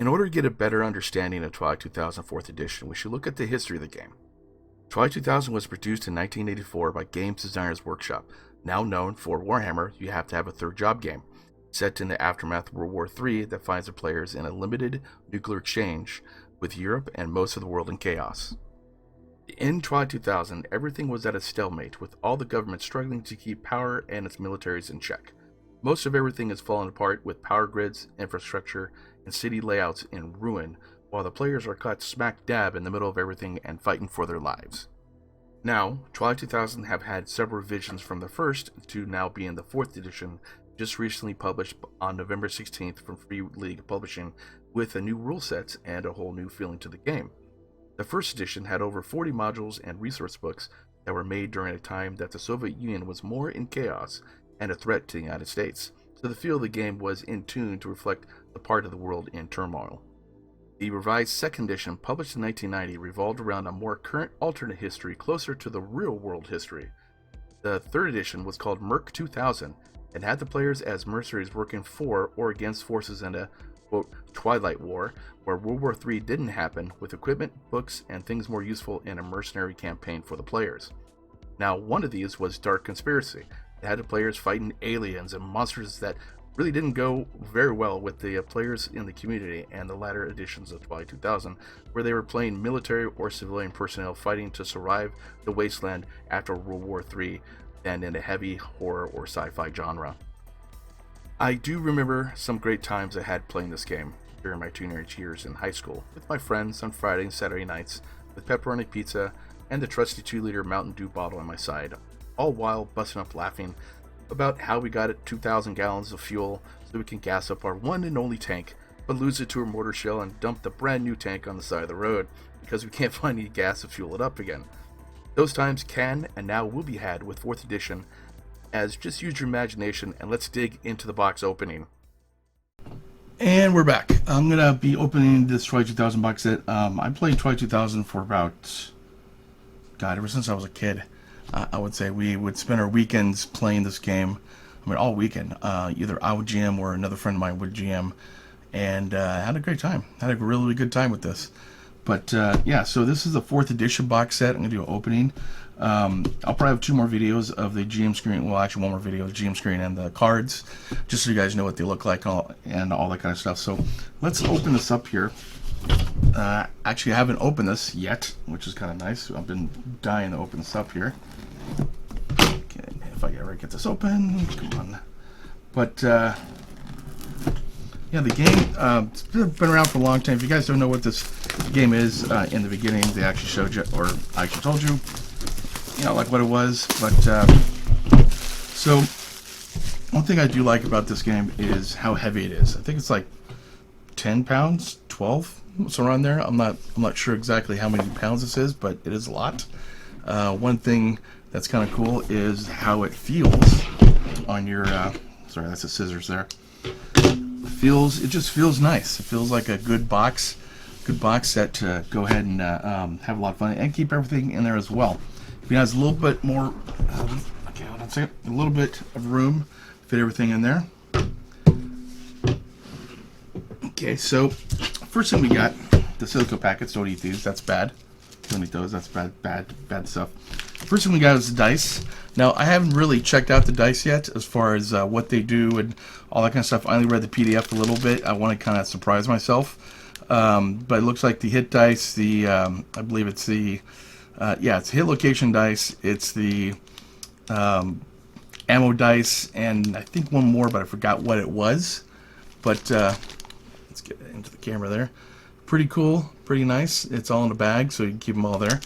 In order to get a better understanding of Twilight 2000 4th Edition, we should look at the history of the game. Twilight 2000 was produced in 1984 by Games Designers Workshop, now known for Warhammer You Have to Have a Third Job game, set in the aftermath of World War III that finds the players in a limited nuclear exchange with Europe and most of the world in chaos. In Twilight 2000, everything was at a stalemate, with all the government struggling to keep power and its militaries in check. Most of everything has fallen apart, with power grids, infrastructure, and city layouts in ruin, while the players are caught smack dab in the middle of everything and fighting for their lives. Now, Twilight 2000 have had several revisions from the first to now be in the 4th edition, just recently published on November 16th from Free League Publishing, with a new rule set and a whole new feeling to the game. The first edition had over 40 modules and resource books that were made during a time that the Soviet Union was more in chaos and a threat to the United States, so the feel of the game was in tune to reflect the part of the world in turmoil. The revised 2nd edition, published in 1990, revolved around a more current alternate history closer to the real-world history. The 3rd edition was called Merc 2000 and had the players as mercenaries working for or against forces in a, quote, Twilight War, where World War III didn't happen, with equipment, books, and things more useful in a mercenary campaign for the players. Now, one of these was Dark Conspiracy. It had the players fighting aliens and monsters that really didn't go very well with the players in the community, and the latter editions of Twilight 2000, where they were playing military or civilian personnel fighting to survive the wasteland after World War III, and in a heavy horror or sci-fi genre. I do remember some great times I had playing this game during my teenage years in high school, with my friends on Friday and Saturday nights, with pepperoni pizza and the trusty 2-liter Mountain Dew bottle on my side, all while busting up laughing about how we got it 2,000 gallons of fuel so we can gas up our one and only tank, but lose it to a mortar shell and dump the brand new tank on the side of the road because we can't find any gas to fuel it up again. Those times can and now will be had with 4th edition, as just use your imagination and let's dig into the box opening. And we're back. I'm going to be opening this Twilight 2000 box set. I played Twilight 2000 for about, ever since I was a kid. I would say we would spend our weekends playing this game. I mean, all weekend. Either I would GM or another friend of mine would GM. And had a great time. Had a really, really good time with this. But yeah, so this is the 4th edition box set. I'm going to do an opening. I'll probably have 2 more videos of the GM screen. Well, actually 1 more video of the GM screen and the cards. Just so you guys know what they look like and all that kind of stuff. So let's open this up here. Actually, I haven't opened this yet, which is kind of nice. I've been dying to open this up here. Okay, if I ever get this open, come on. But yeah, the game it's been around for a long time. If you guys don't know what this game is, in the beginning they actually showed you, or I actually told you, like what it was. But so one thing I do like about this game is how heavy it is. I think it's like 10 pounds, 12, so around there. I'm not sure exactly how many pounds this is, but it is a lot. One thing that's kind of cool is how it feels on your sorry, that's the scissors there. It just feels nice. It feels like a good box set to go ahead and have a lot of fun and keep everything in there as well. It has a little bit more okay, hold on a second, a little bit of room, fit everything in there. Okay, so first thing we got, the Silicone Packets. Don't eat these, that's bad. Don't eat those, that's bad stuff. First thing we got is the dice. Now, I haven't really checked out the dice yet as far as what they do and all that kind of stuff. I only read the PDF a little bit. I want to kind of surprise myself. But it looks like the hit dice, I believe it's the, it's hit location dice. It's the ammo dice, and I think one more, but I forgot what it was. But let's get into the camera there. Pretty cool, pretty nice. It's all in a bag, so you can keep them all there.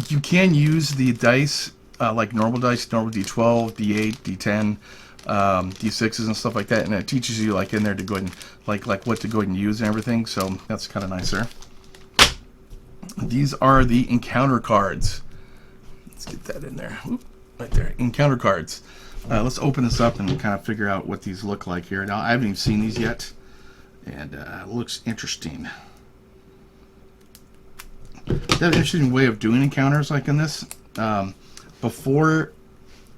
You can use the dice like normal dice, normal D12, D8, D10, D6s and stuff like that, and it teaches you like in there to go ahead and like what to go ahead and use and everything. So that's kind of nice there. These are the encounter cards. Let's get that in there. Oop, right there, encounter cards. Let's open this up and kind of figure out what these look like here. Now I haven't even seen these yet, and it looks interesting. They have an interesting way of doing encounters like in this. Before,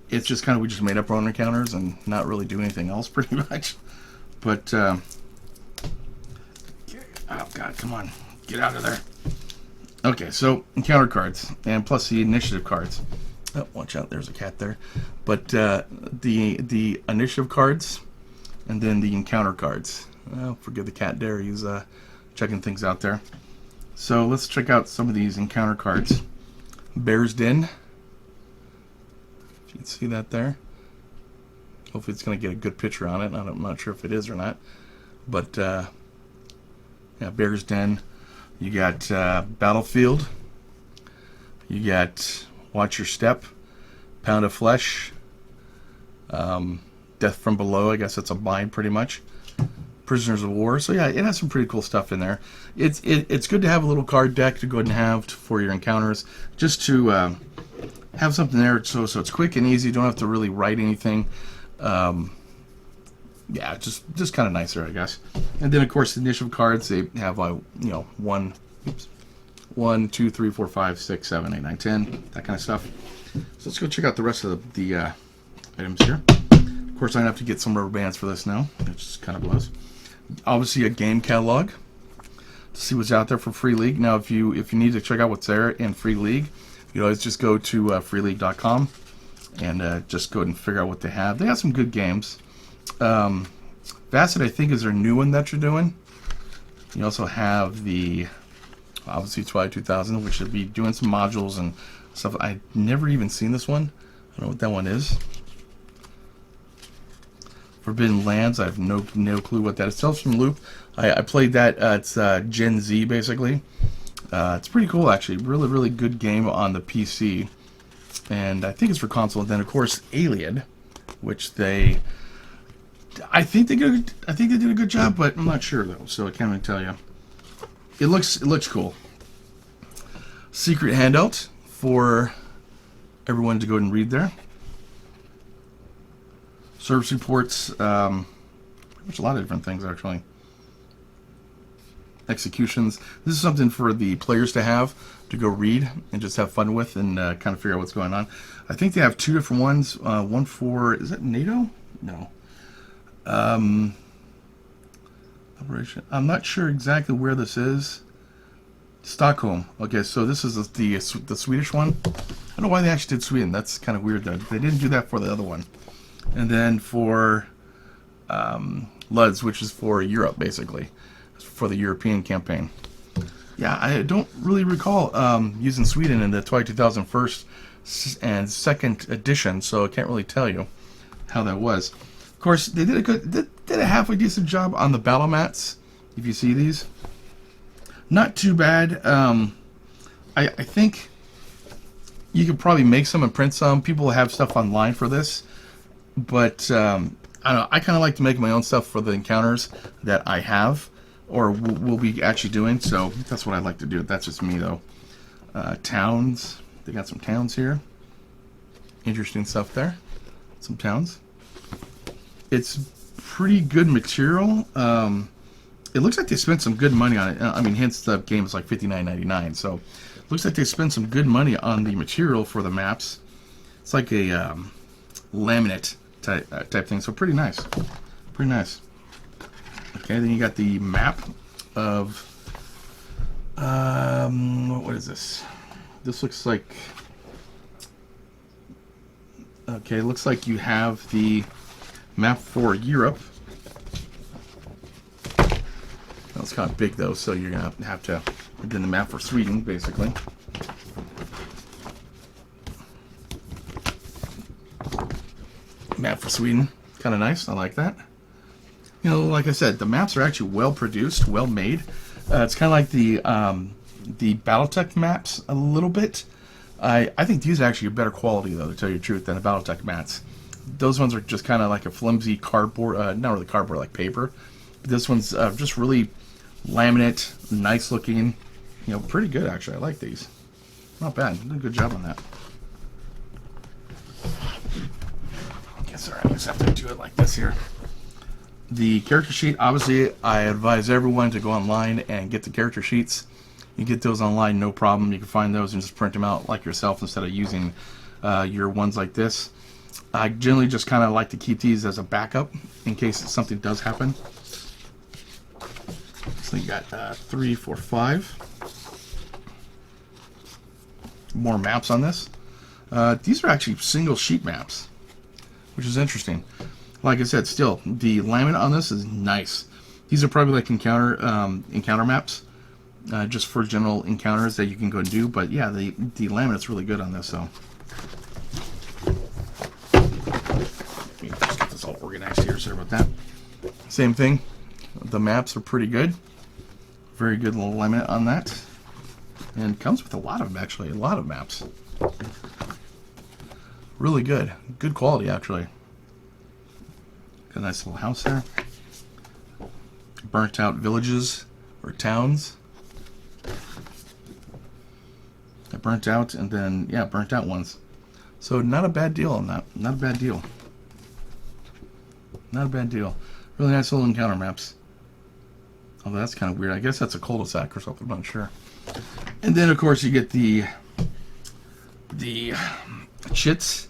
it's just kind of, we just made up our own encounters and not really do anything else pretty much. But Oh, God, come on. Get out of there. Okay, so encounter cards, and plus the initiative cards. Oh, watch out, there's a cat there. But the initiative cards, and then the encounter cards. Oh, forgive the cat there, he's checking things out there. So let's check out some of these encounter cards. Bear's Den. If you can see that there. Hopefully it's going to get a good picture on it. I'm not sure if it is or not. But, yeah, Bear's Den. You got Battlefield. You got Watch Your Step. Pound of Flesh. Death from Below. I guess that's a bind pretty much. Prisoners of War. So yeah, it has some pretty cool stuff in there. It's good to have a little card deck to go ahead and have for your encounters. Just to have something there so it's quick and easy. You don't have to really write anything. Yeah, just kind of nicer, I guess. And then, of course, the initiative cards, they have, you know, 1, 2, 3, 4, 5, 6, 7, 8, 9, 10, that kind of stuff. So let's go check out the rest of the items here. Of course, I'm going to have to get some rubber bands for this now, which kind of blows. Obviously, a game catalog to see what's out there for Free League. Now, if you need to check out what's there in Free League, you always just go to freeleague.com and just go ahead and figure out what they have. They have some good games. Facet, I think, is their new one that you're doing. You also have the, obviously, Twilight 2000, which should be doing some modules and stuff. I've never even seen this one. I don't know what that one is. Forbidden Lands, I have no clue what that is. Tales from Loop, I played that. It's Gen Z, basically. It's pretty cool, actually. Really good game on the PC. And I think it's for console. And then, of course, Alien, which I think they did a good job, but I'm not sure though, so I can't really tell you. It looks cool. Secret handout for everyone to go and read there. Service reports, pretty much a lot of different things actually. Executions. This is something for the players to have to go read and just have fun with and kind of figure out what's going on. I think they have two different ones. One for, is that NATO? No. Operation. I'm not sure exactly where this is. Stockholm. Okay, so this is the Swedish one. I don't know why they actually did Sweden. That's kind of weird though. They didn't do that for the other one. And then for LUDS, which is for Europe, basically, for the European campaign. Yeah, I don't really recall using Sweden in the Twilight 2000 first and second edition, so I can't really tell you how that was. Of course, they did a halfway decent job on the battle mats. If you see these, not too bad. I think you could probably make some and print some. People have stuff online for this, but I don't know. I kind of like to make my own stuff for the encounters that I have or will be actually doing. So that's what I like to do. That's just me though. Towns. They got some towns here. Interesting stuff there. Some towns. It's pretty good material. It looks like they spent some good money on it. I mean, hence the game is like $59.99. So it looks like they spent some good money on the material for the maps. It's like a laminate type thing. So pretty nice. Pretty nice. Okay, then you got the map of what is this? This looks like, okay, it looks like you have the map for Europe. Well, it's kind of big though, so you're gonna have to put in the map for Sweden, basically. Map for Sweden, kind of nice. I like that. You know, like I said, the maps are actually well produced, well made. It's kind of like the BattleTech maps a little bit. I think these are actually better quality though, to tell you the truth, than the BattleTech mats. Those ones are just kind of like a flimsy cardboard, not really cardboard, like paper. But this one's just really laminate, nice looking. You know, pretty good actually. I like these. Not bad. Did a good job on that. Okay, sorry, I just have to do it like this here. The character sheet, obviously, I advise everyone to go online and get the character sheets. You get those online, no problem. You can find those and just print them out like yourself instead of using your ones like this. I generally just kind of like to keep these as a backup in case something does happen. So you got 3, 4, 5. More maps on this. These are actually single sheet maps, which is interesting. Like I said, still, the laminate on this is nice. These are probably like encounter maps, just for general encounters that you can go and do. But yeah, the laminate's really good on this. So let me just get this all organized here. Sorry about that. Same thing. The maps are pretty good. Very good little laminate on that. And comes with a lot of them, actually. A lot of maps. Really good. Good quality, actually. Got a nice little house there. Burnt out villages or towns. Burnt out, and then, yeah, burnt out ones. So not a bad deal on that. Not a bad deal. Not a bad deal. Really nice little encounter maps. Although that's kind of weird. I guess that's a cul-de-sac or something. I'm not sure. And then, of course, you get the chits,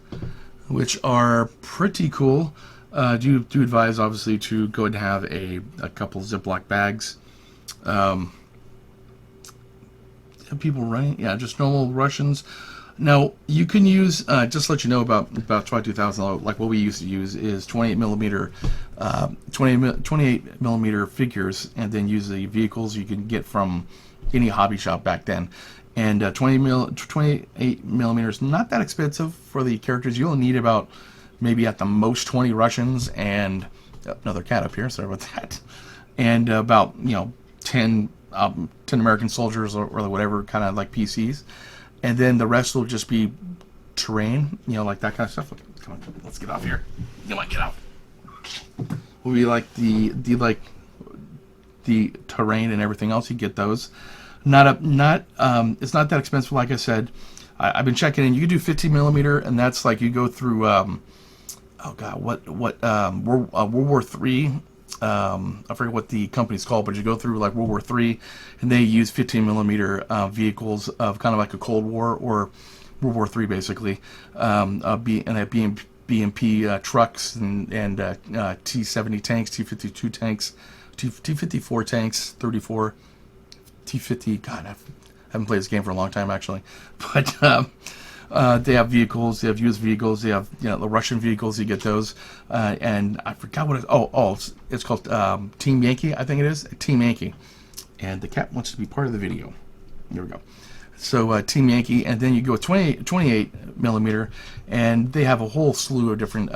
which are pretty cool. Do advise, obviously, to go and have a couple Ziploc bags. People running, yeah, just normal Russians. Now, you can use, just to let you know about Twilight 2000, like what we used to use is 28 millimeter figures, and then use the vehicles you can get from any hobby shop back then. And 28 millimeters, not that expensive for the characters. You only need about, maybe at the most, 20 Russians and another cat up here. Sorry about that. And about 10 American soldiers or whatever, kind of like PCs. And then the rest will just be terrain, like that kind of stuff. Come on, let's get off here. Come on, get out. Will be like the terrain and everything else. You get those. It's not that expensive. Like I said, I've been checking in. You can do 15 millimeter, and that's like you go through. World War III. I forget what the company's called, but you go through like World War III, and they use 15 millimeter vehicles of kind of like a Cold War or World War III, basically. And that BMP trucks and T-70 tanks, T-52 tanks, T-54 tanks, 34, T-50. God, I haven't played this game for a long time, actually. But they have vehicles. They have used vehicles. They have the Russian vehicles. You get those. And I forgot what it's called. Team Yankee, I think it is. Team Yankee. And the cat wants to be part of the video. Here we go. So Team Yankee, and then you go 28 millimeter, and they have a whole slew of different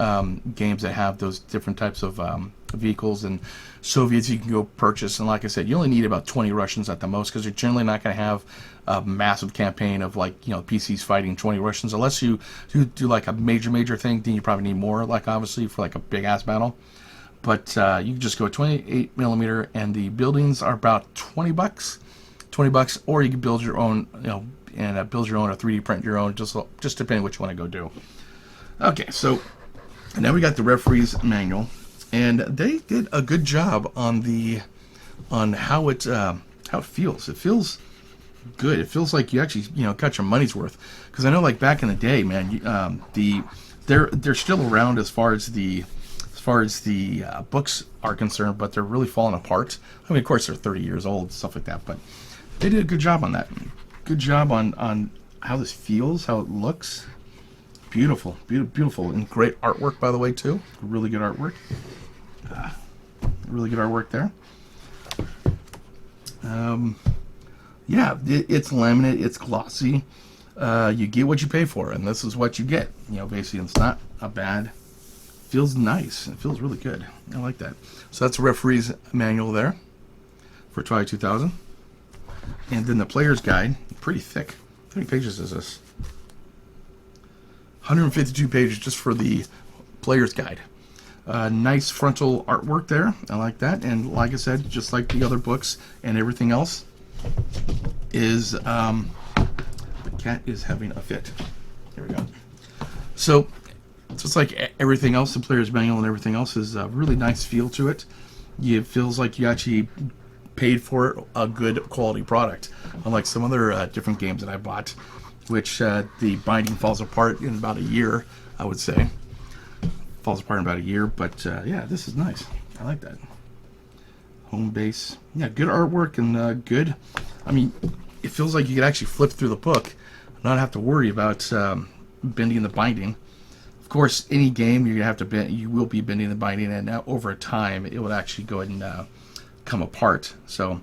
games that have those different types of vehicles and Soviets you can go purchase. And like I said, you only need about 20 Russians at the most, because you're generally not going to have a massive campaign of PCs fighting 20 Russians, unless you do like a major thing. Then you probably need more, like obviously for like a big ass battle. But you can just go 28 millimeter, and the buildings are about $20. $20, or you can build your own, build your own or 3D print your own, just depending what you want to go do. Okay, so now we got the referee's manual, and they did a good job on how it feels. It feels good. It feels like you actually got your money's worth. Because I know, like back in the day, man, they're still around as far as the books are concerned, but they're really falling apart. I mean, of course, they're 30 years old, stuff like that, but they did a good job on that. Good job on how this feels, how it looks. Beautiful, beautiful, and great artwork, by the way, too. Really good artwork. Really good artwork there. Yeah, it's laminate, it's glossy. You get what you pay for, and this is what you get. Basically, it's not a bad. Feels nice. It feels really good. I like that. So that's a referee's manual there for Twilight 2000. And then the player's guide, pretty thick. How many pages is this? 152 pages just for the player's guide. Nice frontal artwork there. I like that. And like I said, just like the other books and everything else, is the cat is having a fit. Here we go. So just like everything else, the player's manual and everything else is a really nice feel to it. It feels like you actually paid for a good quality product, unlike some other different games that I bought, which the binding falls apart in about a year, I would say. Falls apart in about a year, but yeah, this is nice. I like that. Home base. Yeah, good artwork and good. I mean, it feels like you could actually flip through the book, not have to worry about bending the binding. Of course, any game you're gonna have to bend. You will be bending the binding, and over time, it will actually go ahead and come apart. So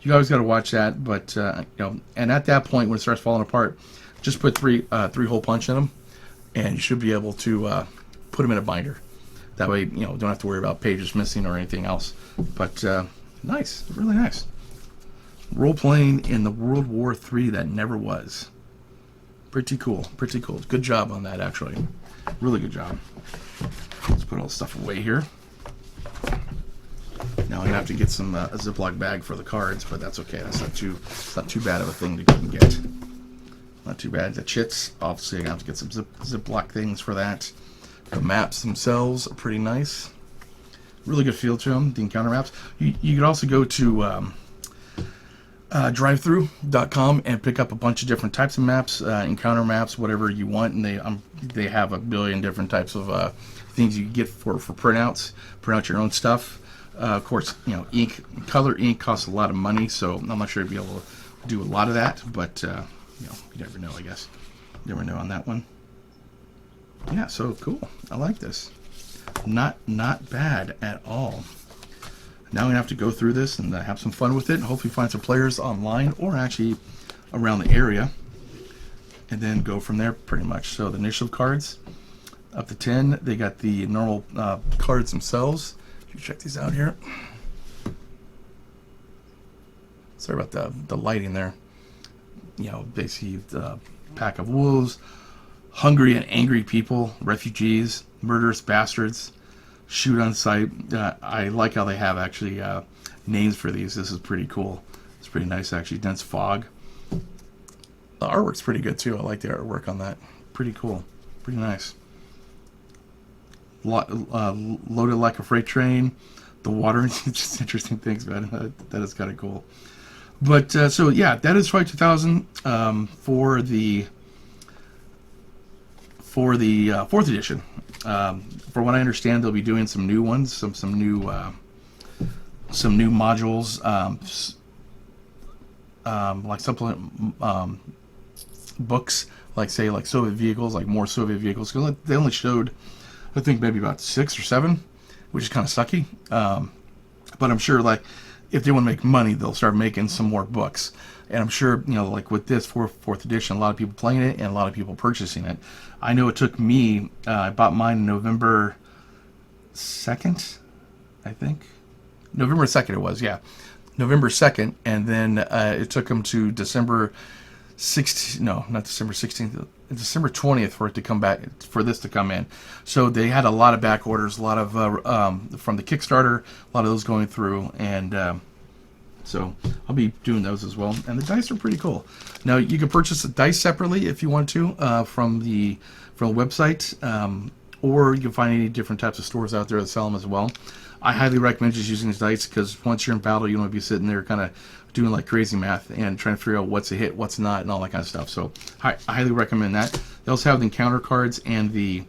you always got to watch that. But and at that point, when it starts falling apart, just put three hole punch in them, and you should be able to put them in a binder. That way, don't have to worry about pages missing or anything else. But nice, really nice. Role-playing in the World War III that never was. Pretty cool, pretty cool. Good job on that, actually. Really good job. Let's put all the stuff away here. Now I'm gonna have to get some a Ziploc bag for the cards, but that's okay. That's not too bad of a thing to go and get. Not too bad. The chits, obviously, I'm gonna have to get some Ziploc things for that. The maps themselves are pretty nice. Really good feel to them. The encounter maps. You could also go to drivethrough.com and pick up a bunch of different types of maps, encounter maps, whatever you want, and they have a billion different types of things you can get for printouts. Print out your own stuff. Of course, color ink costs a lot of money, so I'm not sure you'll be able to do a lot of that, but you never know, I guess. You never know on that one. Yeah, so cool. I like this. Not bad at all. Now I'm gonna have to go through this and have some fun with it, and hopefully find some players online or actually around the area, and then go from there pretty much. So the initiative cards, up to 10. They got the normal cards themselves. You check these out here. Sorry about the lighting there. Basically the pack of wolves, hungry and angry people, refugees, murderous bastards, shoot on sight. I like how they have actually names for these. This is pretty cool. It's pretty nice actually. Dense fog. The artwork's pretty good too. I like the artwork on that. Pretty cool. Pretty nice. Loaded like a freight train. The water. Just interesting things, man. That is kind of cool. But so yeah, that is Twilight 2000 for the 4th edition. For what I understand, they'll be doing some new ones, some new modules, like supplement books, like Soviet vehicles, like more Soviet vehicles. Because they only showed, I think, maybe about 6 or 7, which is kind of sucky. But I'm sure, like, if they want to make money, they'll start making some more books. And I'm sure, like with this 4th edition, a lot of people playing it and a lot of people purchasing it. I know it took me, I bought mine November 2nd, I think. November 2nd it was, yeah. November 2nd, and then it took them to December 16th, no, not December 16th, December 20th for it to come back, for this to come in. So they had a lot of back orders, a lot of, from the Kickstarter, a lot of those going through, and so I'll be doing those as well. And the dice are pretty cool. Now you can purchase the dice separately if you want to from the website, or you can find any different types of stores out there that sell them as well. I highly recommend just using these dice because once you're in battle, you don't want to be sitting there kind of doing like crazy math and trying to figure out what's a hit, what's not, and all that kind of stuff. So I highly recommend that. They also have the encounter cards and the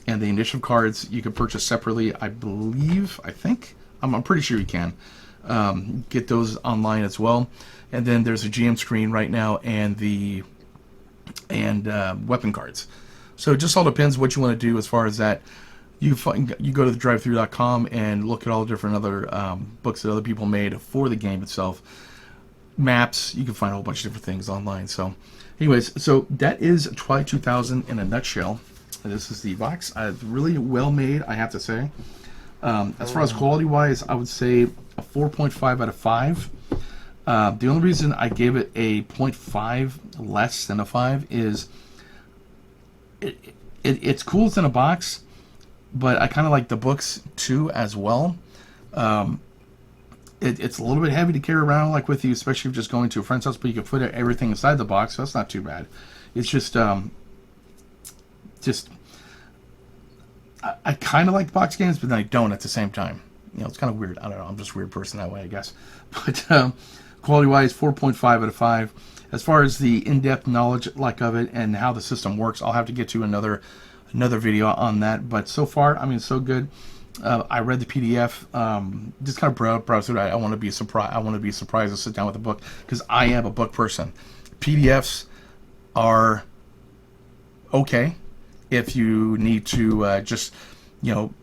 initiative cards you can purchase separately. I think I'm pretty sure you can get those online as well. And then there's a GM screen right now and weapon cards. So it just all depends what you want to do as far as that. You go to the drivethrough.com and look at all the different other books that other people made for the game itself. Maps, you can find a whole bunch of different things online. So anyways, so that is Twilight 2000 in a nutshell. This is the box. Really well made, I have to say. As far as quality wise, I would say a 4.5 out of 5. The only reason I gave it a 0.5 less than a 5 is it's cool, it's in a box, but I kind of like the books too as well. It's a little bit heavy to carry around like with you, especially if you're just going to a friend's house, but you can put everything inside the box, so that's not too bad. It's just I kind of like box games, but then I don't at the same time. It's kind of weird. I don't know. I'm just a weird person that way, I guess. But quality-wise, 4.5 out of 5. As far as the in-depth knowledge of it and how the system works, I'll have to get to another video on that. But so far, I mean, so good. I read the PDF. Just kind of browsed through it. I want to be surprised. I want to be surprised to sit down with a book because I am a book person. PDFs are okay if you need to just, you know,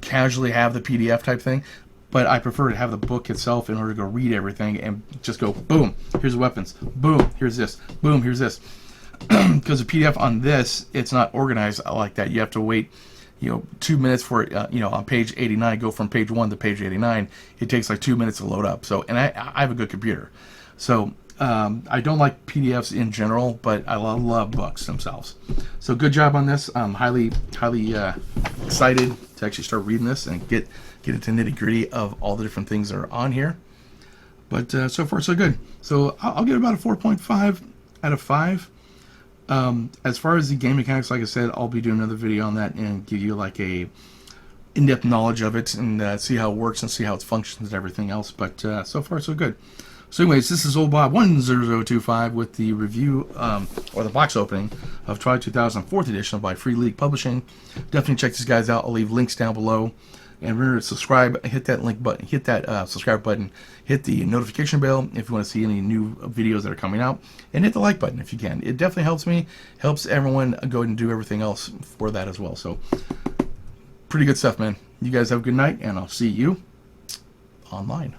casually have the PDF type thing. But I prefer to have the book itself in order to go read everything and just go, boom, here's the weapons. Boom, here's this. Boom, here's this. Because the PDF on this, it's not organized like that. You have to wait, 2 minutes for it. On page 89, go from page 1 to page 89. It takes like 2 minutes to load up. So, and I have a good computer. So, I don't like PDFs in general, but I love books themselves. So good job on this. I'm highly excited to actually start reading this and get into nitty gritty of all the different things that are on here. But so far so good. So I'll give about a 4.5 out of 5. As far as the game mechanics, like I said, I'll be doing another video on that and give you like a in-depth knowledge of it and see how it works and see how it functions and everything else. But so far so good. So anyways, this is Old Bob 10025 with the review, or the box opening of Twilight 2000 4th edition by Free League Publishing. Definitely check these guys out. I'll leave links down below. And remember to subscribe, hit that link button, hit that subscribe button, hit the notification bell if you want to see any new videos that are coming out, and hit the like button if you can. It definitely helps me, helps everyone go ahead and do everything else for that as well. So, pretty good stuff, man. You guys have a good night, and I'll see you online.